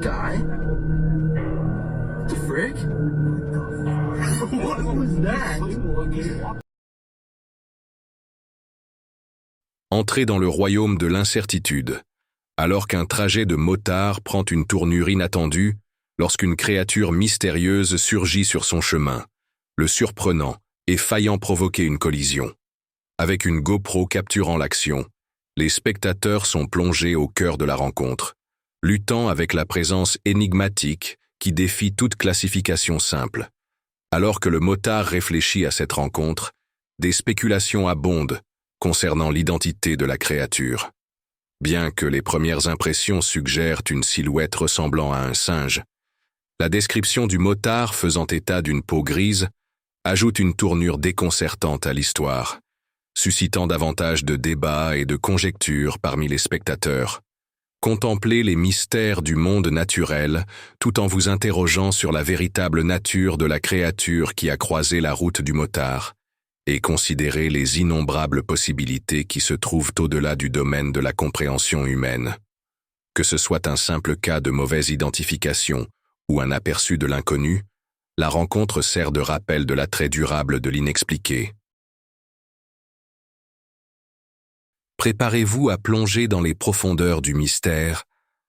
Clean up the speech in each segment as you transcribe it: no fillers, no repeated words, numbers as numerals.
Guy? The frick? What was that? Entrez dans le royaume de l'incertitude, alors qu'un trajet de motard prend une tournure inattendue, lorsqu'une créature mystérieuse surgit sur son chemin, le surprenant et faillant provoquer une collision. Avec une GoPro capturant l'action, les spectateurs sont plongés au cœur de la rencontre, luttant avec la présence énigmatique qui défie toute classification simple. Alors que le motard réfléchit à cette rencontre, des spéculations abondent concernant l'identité de la créature. Bien que les premières impressions suggèrent une silhouette ressemblant à un singe, la description du motard faisant état d'une peau grise ajoute une tournure déconcertante à l'histoire, suscitant davantage de débats et de conjectures parmi les spectateurs. Contemplez les mystères du monde naturel tout en vous interrogeant sur la véritable nature de la créature qui a croisé la route du motard, et considérez les innombrables possibilités qui se trouvent au-delà du domaine de la compréhension humaine. Que ce soit un simple cas de mauvaise identification ou un aperçu de l'inconnu, la rencontre sert de rappel de l'attrait durable de l'inexpliqué. Préparez-vous à plonger dans les profondeurs du mystère,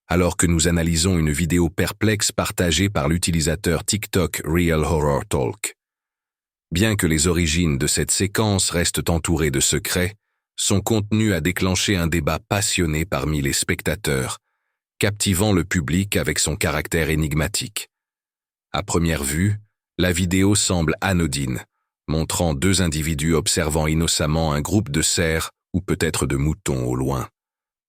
alors que nous analysons une vidéo perplexe partagée par l'utilisateur TikTok Real Horror Talk. Bien que les origines de cette séquence restent entourées de secrets, son contenu a déclenché un débat passionné parmi les spectateurs, captivant le public avec son caractère énigmatique. À première vue, la vidéo semble anodine, montrant deux individus observant innocemment un groupe de cerfs ou peut-être de moutons au loin.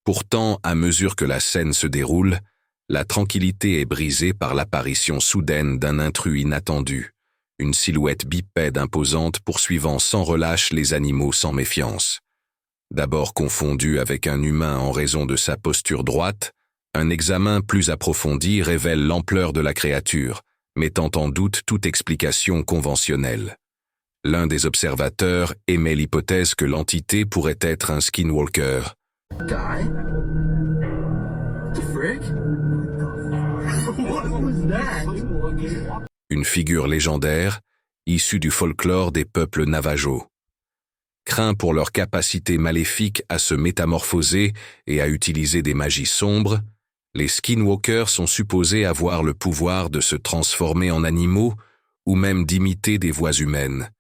Pourtant, à mesure que la scène se déroule, la tranquillité est brisée par l'apparition soudaine d'un intrus inattendu, une silhouette bipède imposante poursuivant sans relâche les animaux sans méfiance. D'abord confondu avec un humain en raison de sa posture droite, un examen plus approfondi révèle l'ampleur de la créature, mettant en doute toute explication conventionnelle. L'un des observateurs émet l'hypothèse que l'entité pourrait être un skinwalker. Guy? The frick? What was that? Une figure légendaire, issue du folklore des peuples Navajo. Craints pour leur capacité maléfique à se métamorphoser et à utiliser des magies sombres, les skinwalkers sont supposés avoir le pouvoir de se transformer en animaux ou même d'imiter des voix humaines,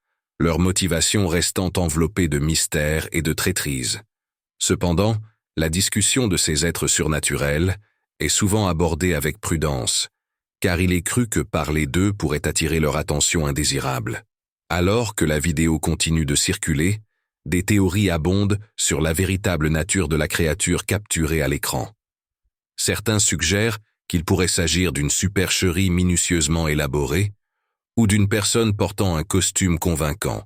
leur motivation restant enveloppée de mystère et de traîtrise. Cependant, la discussion de ces êtres surnaturels est souvent abordée avec prudence, car il est cru que parler d'eux pourrait attirer leur attention indésirable. Alors que la vidéo continue de circuler, des théories abondent sur la véritable nature de la créature capturée à l'écran. Certains suggèrent qu'il pourrait s'agir d'une supercherie minutieusement élaborée ou d'une personne portant un costume convaincant,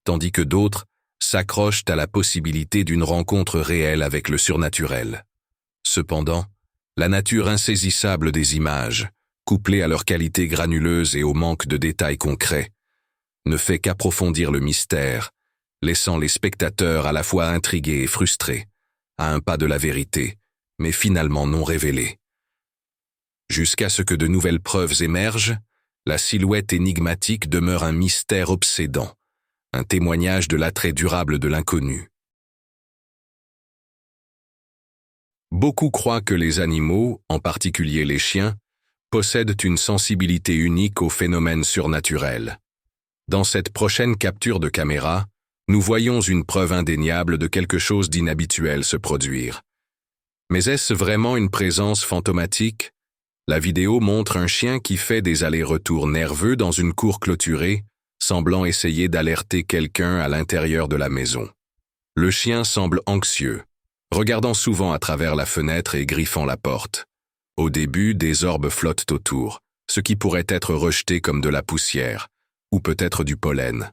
tandis que d'autres s'accrochent à la possibilité d'une rencontre réelle avec le surnaturel. Cependant, la nature insaisissable des images, couplée à leur qualité granuleuse et au manque de détails concrets, ne fait qu'approfondir le mystère, laissant les spectateurs à la fois intrigués et frustrés, à un pas de la vérité, mais finalement non révélée. Jusqu'à ce que de nouvelles preuves émergent, la silhouette énigmatique demeure un mystère obsédant, un témoignage de l'attrait durable de l'inconnu. Beaucoup croient que les animaux, en particulier les chiens, possèdent une sensibilité unique aux phénomènes surnaturels. Dans cette prochaine capture de caméra, nous voyons une preuve indéniable de quelque chose d'inhabituel se produire. Mais est-ce vraiment une présence fantomatique? La vidéo montre un chien qui fait des allers-retours nerveux dans une cour clôturée, semblant essayer d'alerter quelqu'un à l'intérieur de la maison. Le chien semble anxieux, regardant souvent à travers la fenêtre et griffant la porte. Au début, des orbes flottent autour, ce qui pourrait être rejeté comme de la poussière, ou peut-être du pollen.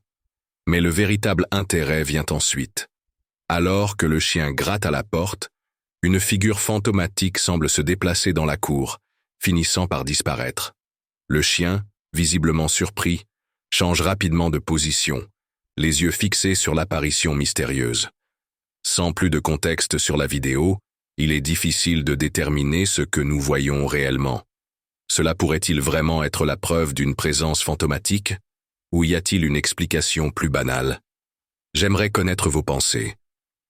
Mais le véritable intérêt vient ensuite. Alors que le chien gratte à la porte, une figure fantomatique semble se déplacer dans la cour, finissant par disparaître. Le chien, visiblement surpris, change rapidement de position, les yeux fixés sur l'apparition mystérieuse. Sans plus de contexte sur la vidéo, il est difficile de déterminer ce que nous voyons réellement. Cela pourrait-il vraiment être la preuve d'une présence fantomatique? Ou y a-t-il une explication plus banale? J'aimerais connaître vos pensées.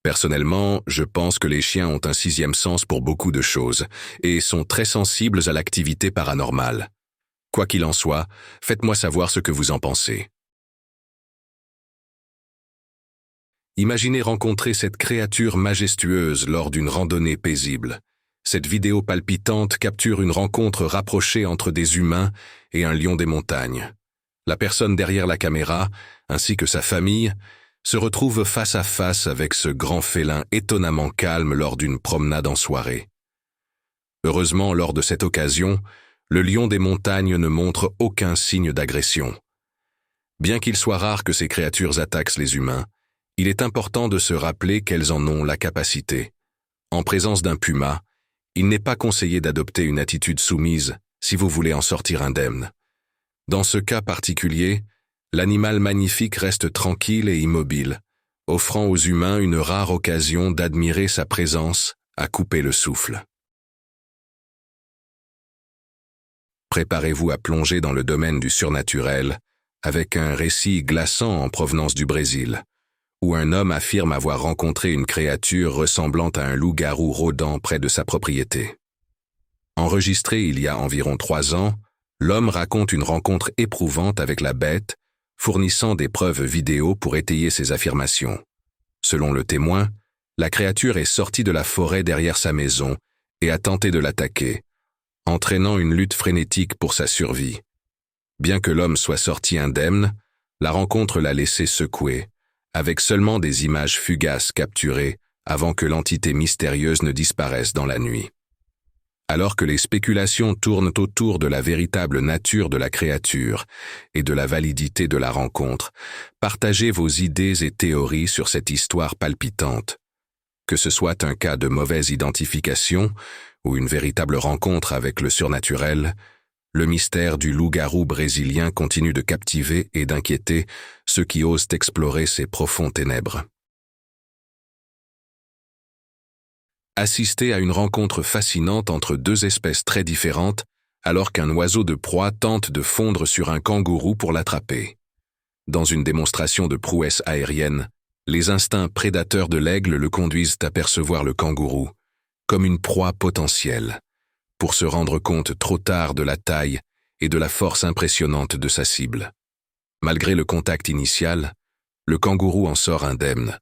Personnellement, je pense que les chiens ont un sixième sens pour beaucoup de choses et sont très sensibles à l'activité paranormale. Quoi qu'il en soit, faites-moi savoir ce que vous en pensez. Imaginez rencontrer cette créature majestueuse lors d'une randonnée paisible. Cette vidéo palpitante capture une rencontre rapprochée entre des humains et un lion des montagnes. La personne derrière la caméra, ainsi que sa famille, se retrouve face à face avec ce grand félin étonnamment calme lors d'une promenade en soirée. Heureusement, lors de cette occasion, le lion des montagnes ne montre aucun signe d'agression. Bien qu'il soit rare que ces créatures attaquent les humains, il est important de se rappeler qu'elles en ont la capacité. En présence d'un puma, il n'est pas conseillé d'adopter une attitude soumise si vous voulez en sortir indemne. Dans ce cas particulier, l'animal magnifique reste tranquille et immobile, offrant aux humains une rare occasion d'admirer sa présence à couper le souffle. Préparez-vous à plonger dans le domaine du surnaturel avec un récit glaçant en provenance du Brésil, où un homme affirme avoir rencontré une créature ressemblant à un loup-garou rôdant près de sa propriété. Enregistré il y a environ 3 ans, l'homme raconte une rencontre éprouvante avec la bête, fournissant des preuves vidéo pour étayer ses affirmations. Selon le témoin, la créature est sortie de la forêt derrière sa maison et a tenté de l'attaquer, entraînant une lutte frénétique pour sa survie. Bien que l'homme soit sorti indemne, la rencontre l'a laissé secoué, avec seulement des images fugaces capturées avant que l'entité mystérieuse ne disparaisse dans la nuit. Alors que les spéculations tournent autour de la véritable nature de la créature et de la validité de la rencontre, partagez vos idées et théories sur cette histoire palpitante. Que ce soit un cas de mauvaise identification ou une véritable rencontre avec le surnaturel, le mystère du loup-garou brésilien continue de captiver et d'inquiéter ceux qui osent explorer ces profonds ténèbres. Assistez à une rencontre fascinante entre 2 espèces très différentes alors qu'un oiseau de proie tente de fondre sur un kangourou pour l'attraper. Dans une démonstration de prouesse aérienne, les instincts prédateurs de l'aigle le conduisent à percevoir le kangourou comme une proie potentielle, pour se rendre compte trop tard de la taille et de la force impressionnante de sa cible. Malgré le contact initial, le kangourou en sort indemne,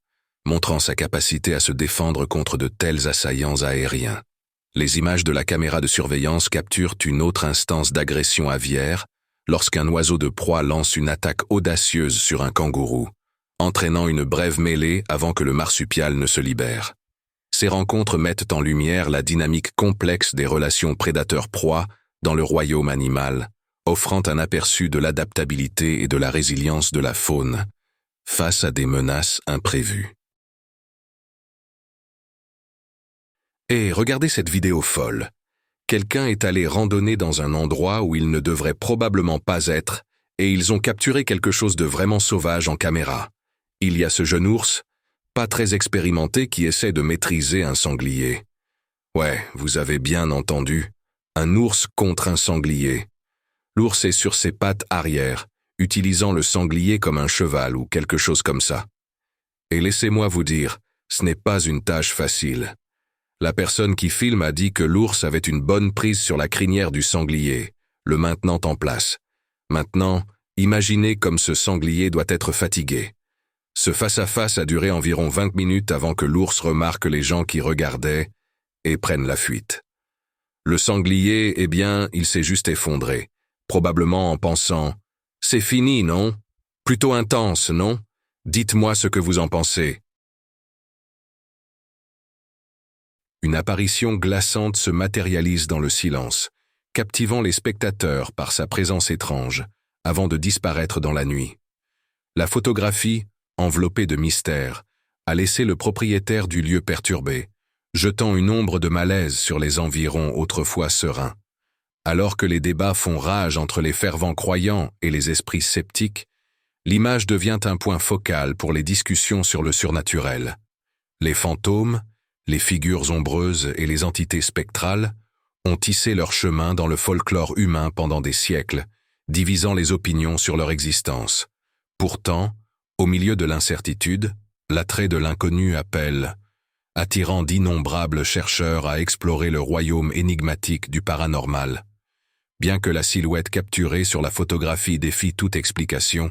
montrant sa capacité à se défendre contre de tels assaillants aériens. Les images de la caméra de surveillance capturent une autre instance d'agression aviaire lorsqu'un oiseau de proie lance une attaque audacieuse sur un kangourou, entraînant une brève mêlée avant que le marsupial ne se libère. Ces rencontres mettent en lumière la dynamique complexe des relations prédateur-proie dans le royaume animal, offrant un aperçu de l'adaptabilité et de la résilience de la faune face à des menaces imprévues. Et regardez cette vidéo folle. Quelqu'un est allé randonner dans un endroit où il ne devrait probablement pas être, et ils ont capturé quelque chose de vraiment sauvage en caméra. Il y a ce jeune ours, pas très expérimenté, qui essaie de maîtriser un sanglier. Ouais, vous avez bien entendu, un ours contre un sanglier. L'ours est sur ses pattes arrière, utilisant le sanglier comme un cheval ou quelque chose comme ça. Et laissez-moi vous dire, ce n'est pas une tâche facile. La personne qui filme a dit que l'ours avait une bonne prise sur la crinière du sanglier, le maintenant en place. Maintenant, imaginez comme ce sanglier doit être fatigué. Ce face-à-face a duré environ 20 minutes avant que l'ours remarque les gens qui regardaient et prenne la fuite. Le sanglier, eh bien, il s'est juste effondré, probablement en pensant « C'est fini, non? Plutôt intense, non? Dites-moi ce que vous en pensez. » Une apparition glaçante se matérialise dans le silence, captivant les spectateurs par sa présence étrange, avant de disparaître dans la nuit. La photographie, enveloppée de mystère, a laissé le propriétaire du lieu perturbé, jetant une ombre de malaise sur les environs autrefois sereins. Alors que les débats font rage entre les fervents croyants et les esprits sceptiques, l'image devient un point focal pour les discussions sur le surnaturel. Les fantômes, les figures ombreuses et les entités spectrales, ont tissé leur chemin dans le folklore humain pendant des siècles, divisant les opinions sur leur existence. Pourtant, au milieu de l'incertitude, l'attrait de l'inconnu appelle, attirant d'innombrables chercheurs à explorer le royaume énigmatique du paranormal. Bien que la silhouette capturée sur la photographie défie toute explication,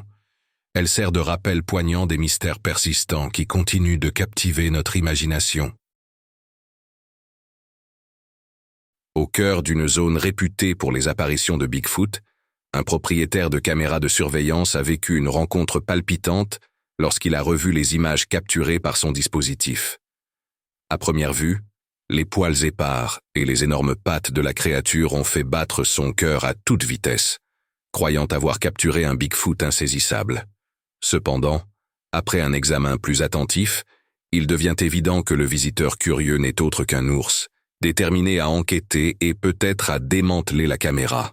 elle sert de rappel poignant des mystères persistants qui continuent de captiver notre imagination. Au cœur d'une zone réputée pour les apparitions de Bigfoot, un propriétaire de caméra de surveillance a vécu une rencontre palpitante lorsqu'il a revu les images capturées par son dispositif. À première vue, les poils épars et les énormes pattes de la créature ont fait battre son cœur à toute vitesse, croyant avoir capturé un Bigfoot insaisissable. Cependant, après un examen plus attentif, il devient évident que le visiteur curieux n'est autre qu'un ours, déterminé à enquêter et peut-être à démanteler la caméra.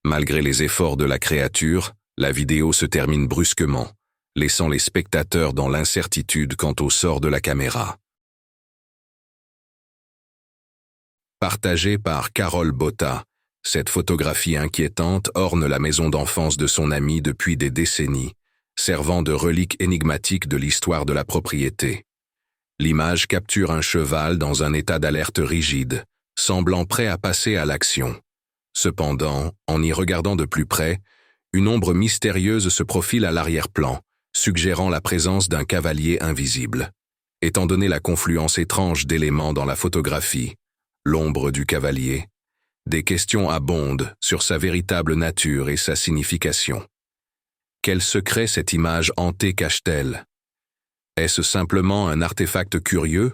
Malgré les efforts de la créature, la vidéo se termine brusquement, laissant les spectateurs dans l'incertitude quant au sort de la caméra. Partagée par Carole Botta, cette photographie inquiétante orne la maison d'enfance de son ami depuis des décennies, servant de relique énigmatique de l'histoire de la propriété. L'image capture un cheval dans un état d'alerte rigide, semblant prêt à passer à l'action. Cependant, en y regardant de plus près, une ombre mystérieuse se profile à l'arrière-plan, suggérant la présence d'un cavalier invisible. Étant donné la confluence étrange d'éléments dans la photographie, l'ombre du cavalier, des questions abondent sur sa véritable nature et sa signification. Quel secret cette image hantée cache-t-elle? Est-ce simplement un artefact curieux,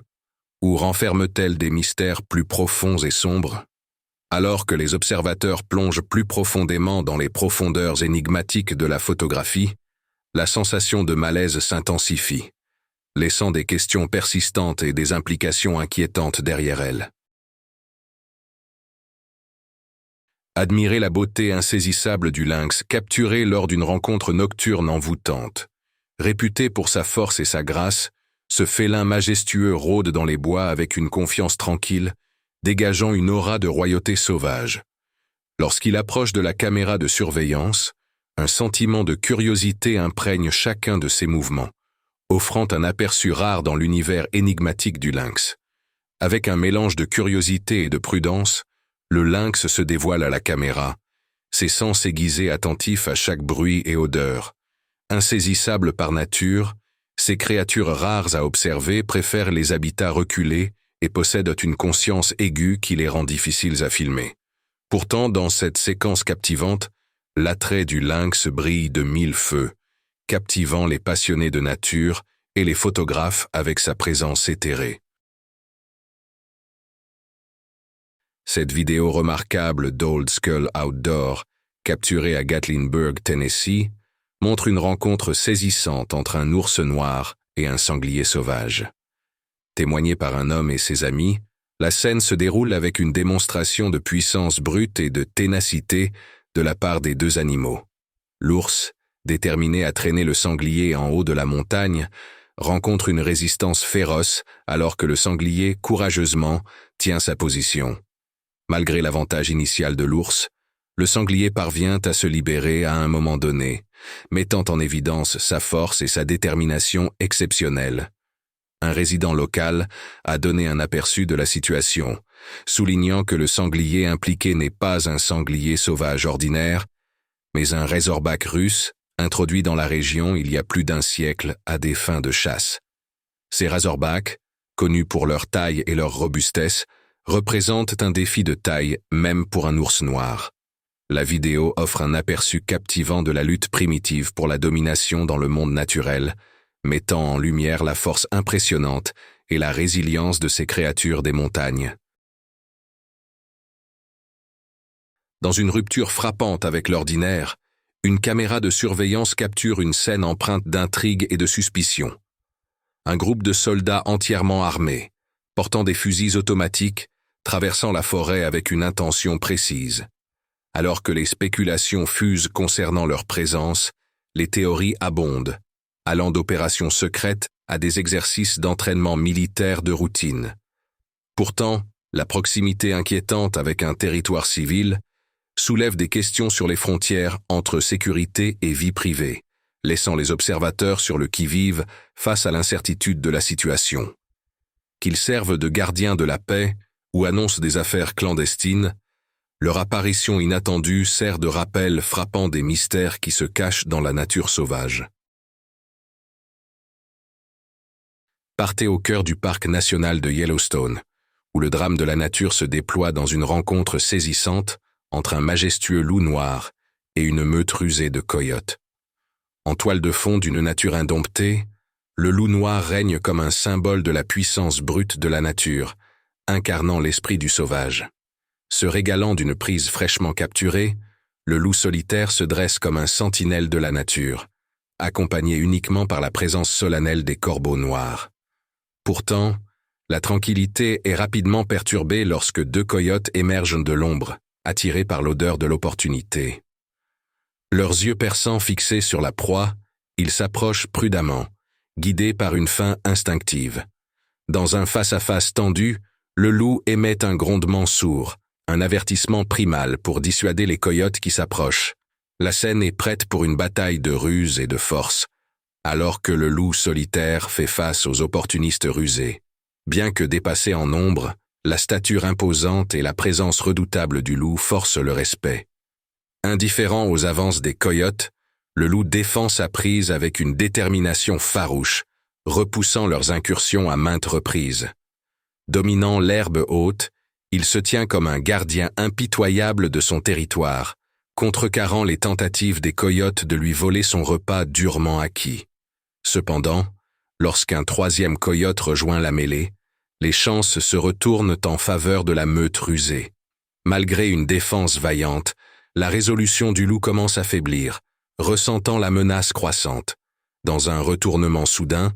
ou renferme-t-elle des mystères plus profonds et sombres? Alors que les observateurs plongent plus profondément dans les profondeurs énigmatiques de la photographie, la sensation de malaise s'intensifie, laissant des questions persistantes et des implications inquiétantes derrière elles. Admirez la beauté insaisissable du lynx capturé lors d'une rencontre nocturne envoûtante. Réputé pour sa force et sa grâce, ce félin majestueux rôde dans les bois avec une confiance tranquille, dégageant une aura de royauté sauvage. Lorsqu'il approche de la caméra de surveillance, un sentiment de curiosité imprègne chacun de ses mouvements, offrant un aperçu rare dans l'univers énigmatique du lynx. Avec un mélange de curiosité et de prudence, le lynx se dévoile à la caméra, ses sens aiguisés attentifs à chaque bruit et odeur. Insaisissables par nature, ces créatures rares à observer préfèrent les habitats reculés et possèdent une conscience aiguë qui les rend difficiles à filmer. Pourtant, dans cette séquence captivante, l'attrait du lynx brille de mille feux, captivant les passionnés de nature et les photographes avec sa présence éthérée. Cette vidéo remarquable d'Old Skull Outdoor, capturée à Gatlinburg, Tennessee, montre une rencontre saisissante entre un ours noir et un sanglier sauvage. Témoignée par un homme et ses amis, la scène se déroule avec une démonstration de puissance brute et de ténacité de la part des deux animaux. L'ours, déterminé à traîner le sanglier en haut de la montagne, rencontre une résistance féroce alors que le sanglier, courageusement, tient sa position. Malgré l'avantage initial de l'ours, le sanglier parvient à se libérer à un moment donné, mettant en évidence sa force et sa détermination exceptionnelles. Un résident local a donné un aperçu de la situation, soulignant que le sanglier impliqué n'est pas un sanglier sauvage ordinaire, mais un razorback russe introduit dans la région il y a plus d'un siècle à des fins de chasse. Ces razorbacks, connus pour leur taille et leur robustesse, représentent un défi de taille même pour un ours noir. La vidéo offre un aperçu captivant de la lutte primitive pour la domination dans le monde naturel, mettant en lumière la force impressionnante et la résilience de ces créatures des montagnes. Dans une rupture frappante avec l'ordinaire, une caméra de surveillance capture une scène empreinte d'intrigue et de suspicion. Un groupe de soldats entièrement armés, portant des fusils automatiques, traversant la forêt avec une intention précise. Alors que les spéculations fusent concernant leur présence, les théories abondent, allant d'opérations secrètes à des exercices d'entraînement militaire de routine. Pourtant, La proximité inquiétante avec un territoire civil soulève des questions sur les frontières entre sécurité et vie privée, laissant les observateurs sur le qui-vive face à l'incertitude de la situation. Qu'ils servent de gardiens de la paix ou annoncent des affaires clandestines, leur apparition inattendue sert de rappel frappant des mystères qui se cachent dans la nature sauvage. Partez au cœur du parc national de Yellowstone, où le drame de la nature se déploie dans une rencontre saisissante entre un majestueux loup noir et une meute rusée de coyotes. En toile de fond d'une nature indomptée, le loup noir règne comme un symbole de la puissance brute de la nature, incarnant l'esprit du sauvage. Se régalant d'une prise fraîchement capturée, le loup solitaire se dresse comme un sentinelle de la nature, accompagné uniquement par la présence solennelle des corbeaux noirs. Pourtant, la tranquillité est rapidement perturbée lorsque deux coyotes émergent de l'ombre, attirés par l'odeur de l'opportunité. Leurs yeux perçants fixés sur la proie, ils s'approchent prudemment, guidés par une faim instinctive. Dans un face-à-face tendu, le loup émet un grondement sourd, un avertissement primal pour dissuader les coyotes qui s'approchent. La scène est prête pour une bataille de ruse et de force, alors que le loup solitaire fait face aux opportunistes rusés. Bien que dépassé en nombre, la stature imposante et la présence redoutable du loup forcent le respect. Indifférent aux avances des coyotes, le loup défend sa prise avec une détermination farouche, repoussant leurs incursions à maintes reprises. Dominant l'herbe haute, il se tient comme un gardien impitoyable de son territoire, contrecarrant les tentatives des coyotes de lui voler son repas durement acquis. Cependant, lorsqu'un troisième coyote rejoint la mêlée, les chances se retournent en faveur de la meute rusée. Malgré une défense vaillante, la résolution du loup commence à faiblir, ressentant la menace croissante. Dans un retournement soudain,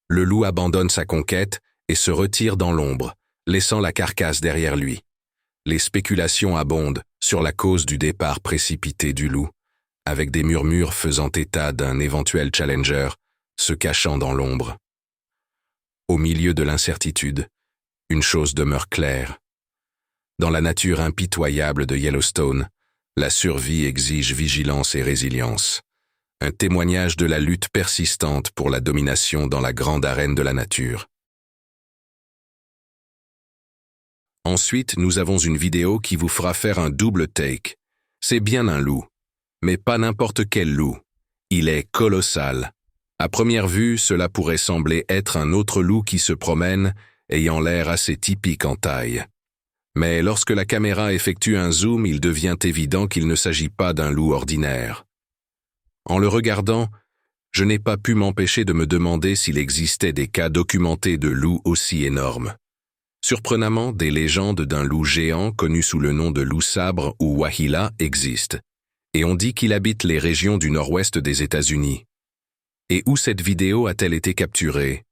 le loup abandonne sa conquête et se retire dans l'ombre, laissant la carcasse derrière lui. Les spéculations abondent sur la cause du départ précipité du loup, avec des murmures faisant état d'un éventuel challenger se cachant dans l'ombre. Au milieu de l'incertitude, une chose demeure claire. Dans la nature impitoyable de Yellowstone, la survie exige vigilance et résilience, un témoignage de la lutte persistante pour la domination dans la grande arène de la nature. Ensuite, nous avons une vidéo qui vous fera faire un double take. C'est bien un loup, mais pas n'importe quel loup. Il est colossal. À première vue, cela pourrait sembler être un autre loup qui se promène, ayant l'air assez typique en taille. Mais lorsque la caméra effectue un zoom, il devient évident qu'il ne s'agit pas d'un loup ordinaire. En le regardant, je n'ai pas pu m'empêcher de me demander s'il existait des cas documentés de loups aussi énormes. Surprenamment, des légendes d'un loup géant connu sous le nom de loup sabre ou wahila existent, et on dit qu'il habite les régions du nord-ouest des États-Unis. Et où cette vidéo a-t-elle été capturée?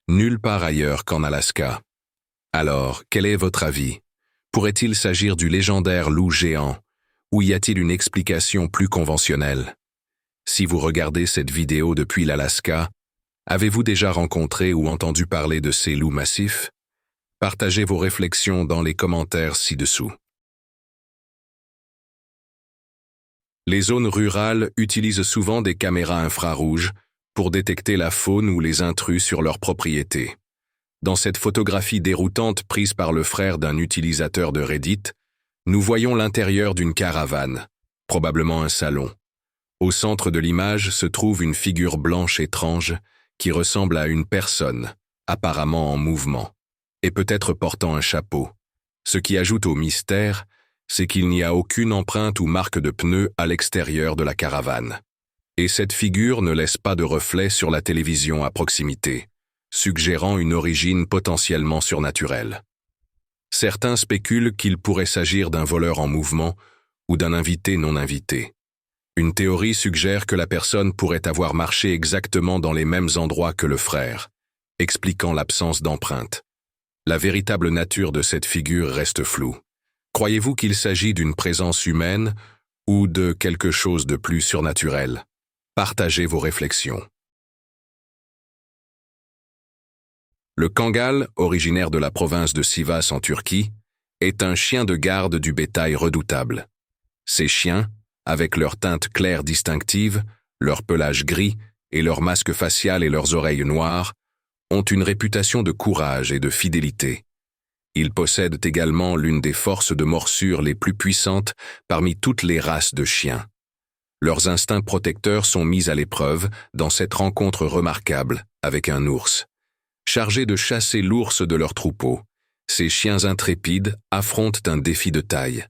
Nulle part ailleurs qu'en Alaska. Alors, quel est votre avis? Pourrait-il s'agir du légendaire loup géant, ou y a-t-il une explication plus conventionnelle? Si vous regardez cette vidéo depuis l'Alaska, avez-vous déjà rencontré ou entendu parler de ces loups massifs? Partagez vos réflexions dans les commentaires ci-dessous. Les zones rurales utilisent souvent des caméras infrarouges pour détecter la faune ou les intrus sur leur propriété. Dans cette photographie déroutante prise par le frère d'un utilisateur de Reddit, nous voyons l'intérieur d'une caravane, probablement un salon. Au centre de l'image se trouve une figure blanche étrange qui ressemble à une personne, apparemment en mouvement, et peut-être portant un chapeau. Ce qui ajoute au mystère, c'est qu'il n'y a aucune empreinte ou marque de pneu à l'extérieur de la caravane. Et cette figure ne laisse pas de reflet sur la télévision à proximité, suggérant une origine potentiellement surnaturelle. Certains spéculent qu'il pourrait s'agir d'un voleur en mouvement ou d'un invité non invité. Une théorie suggère que la personne pourrait avoir marché exactement dans les mêmes endroits que le frère, expliquant l'absence d'empreinte. La véritable nature de cette figure reste floue. Croyez-vous qu'il s'agit d'une présence humaine ou de quelque chose de plus surnaturel? Partagez vos réflexions. Le Kangal, originaire de la province de Sivas en Turquie, est un chien de garde du bétail redoutable. Ces chiens, avec leur teinte claire distinctive, leur pelage gris et leur masque facial et leurs oreilles noires, ont une réputation de courage et de fidélité. Ils possèdent également l'une des forces de morsure les plus puissantes parmi toutes les races de chiens. Leurs instincts protecteurs sont mis à l'épreuve dans cette rencontre remarquable avec un ours. Chargés de chasser l'ours de leur troupeau, ces chiens intrépides affrontent un défi de taille.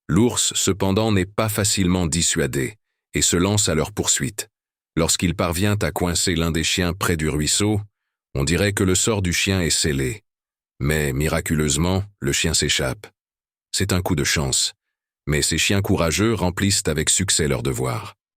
L'ours, cependant, n'est pas facilement dissuadé et se lance à leur poursuite. Lorsqu'il parvient à coincer l'un des chiens près du ruisseau, on dirait que le sort du chien est scellé. Mais, miraculeusement, le chien s'échappe. C'est un coup de chance, mais ces chiens courageux remplissent avec succès leur devoir.